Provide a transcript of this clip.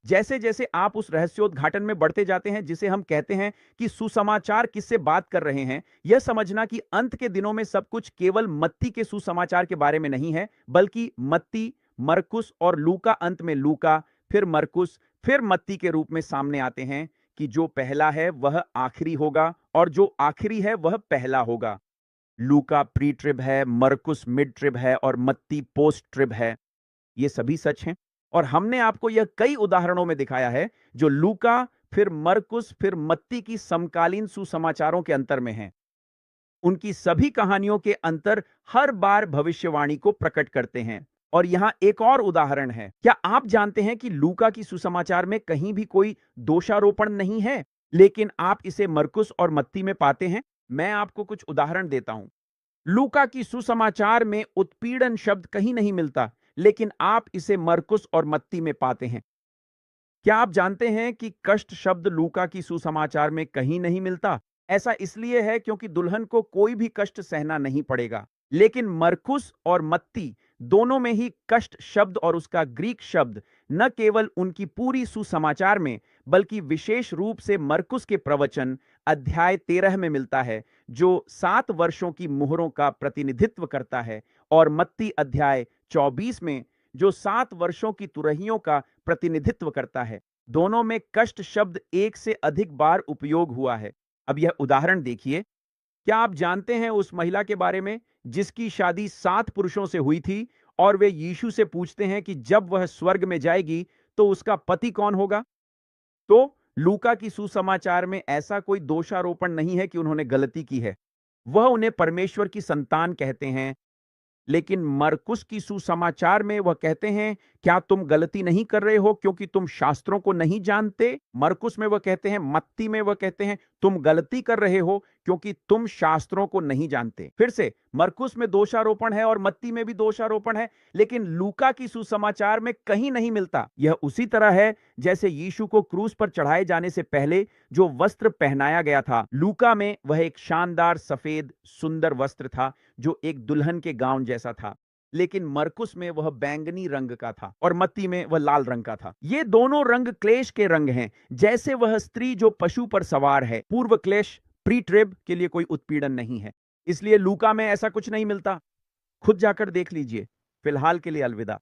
जैसे जैसे आप उस रहस्योद्घाटन में बढ़ते जाते हैं, जिसे हम कहते हैं कि सुसमाचार किससे बात कर रहे हैं, यह समझना कि अंत के दिनों में सब कुछ केवल मत्ती के सुसमाचार के बारे में नहीं है, बल्कि मत्ती, मरकुस और लूका, अंत में लूका, फिर मरकुस, फिर मत्ती के रूप में सामने आते हैं कि जो पहला है वह आखिरी होगा और जो आखिरी है वह पहला होगा। लूका प्री ट्रिब है, मरकुस मिड ट्रिब है और मत्ती पोस्ट ट्रिब है। ये सभी सच हैं और हमने आपको यह कई उदाहरणों में दिखाया है जो लूका, फिर मरकुस, फिर मत्ती की समकालीन सुसमाचारों के अंतर में हैं। उनकी सभी कहानियों के अंतर हर बार भविष्यवाणी को प्रकट करते हैं। और यहां एक और उदाहरण है। क्या आप जानते हैं कि लूका की सुसमाचार में कहीं भी कोई दोषारोपण नहीं है, लेकिन आप इसे मरकुस और मत्ती में पाते हैं? मैं आपको कुछ उदाहरण देता हूं। लूका की सुसमाचार में उत्पीड़न शब्द कहीं नहीं मिलता, लेकिन आप इसे मरकुस और मत्ती में पाते हैं। क्या आप जानते हैं कि कष्ट शब्द लूका की सुसमाचार में कहीं नहीं मिलता? ऐसा इसलिए है क्योंकि दुल्हन को कोई भी कष्ट सहना नहीं पड़ेगा। लेकिन मरकुस और मत्ती दोनों में ही कष्ट शब्द और उसका ग्रीक शब्द न केवल उनकी पूरी सुसमाचार में, बल्कि विशेष रूप से मरकुस के प्रवचन अध्याय 13 में मिलता है, जो 7 वर्षों की मुहरों का प्रतिनिधित्व करता है, और मत्ती अध्याय 24 में जो 7 वर्षों की तुरहियों का प्रतिनिधित्व करता है। दोनों में कष्ट शब्द एक से अधिक बार उपयोग हुआ है। अब यह उदाहरण देखिए। क्या आप जानते हैं उस महिला के बारे में जिसकी शादी 7 पुरुषों से हुई थी और वे यीशु से पूछते हैं कि जब वह स्वर्ग में जाएगी तो उसका पति कौन होगा? तो लूका की सुसमाचार में ऐसा कोई दोषारोपण नहीं है कि उन्होंने गलती की है। वह उन्हें परमेश्वर की संतान कहते हैं। लेकिन मरकुस की सुसमाचार में वह कहते हैं, क्या तुम गलती नहीं कर रहे हो क्योंकि तुम शास्त्रों को नहीं जानते? मरकुस में वह कहते हैं, मत्ती में वह कहते हैं, तुम गलती कर रहे हो क्योंकि तुम शास्त्रों को नहीं जानते। फिर से मरकुस में दोषारोपण है और मत्ती में भी दोषारोपण है, लेकिन लूका की सुसमाचार में कहीं नहीं मिलता। यह उसी तरह है जैसे यीशु को क्रूस पर चढ़ाए जाने से पहले जो वस्त्र पहनाया गया था। लूका में वह एक शानदार सफेद सुंदर वस्त्र था जो एक दुल्हन के गाउन जैसा था, लेकिन मरकुस में वह बैंगनी रंग का था और मत्ती में वह लाल रंग का था। ये दोनों रंग क्लेश के रंग हैं। जैसे वह स्त्री जो पशु पर सवार है। पूर्व क्लेश प्री ट्रिब के लिए कोई उत्पीड़न नहीं है, इसलिए लूका में ऐसा कुछ नहीं मिलता। खुद जाकर देख लीजिए। फिलहाल के लिए अलविदा।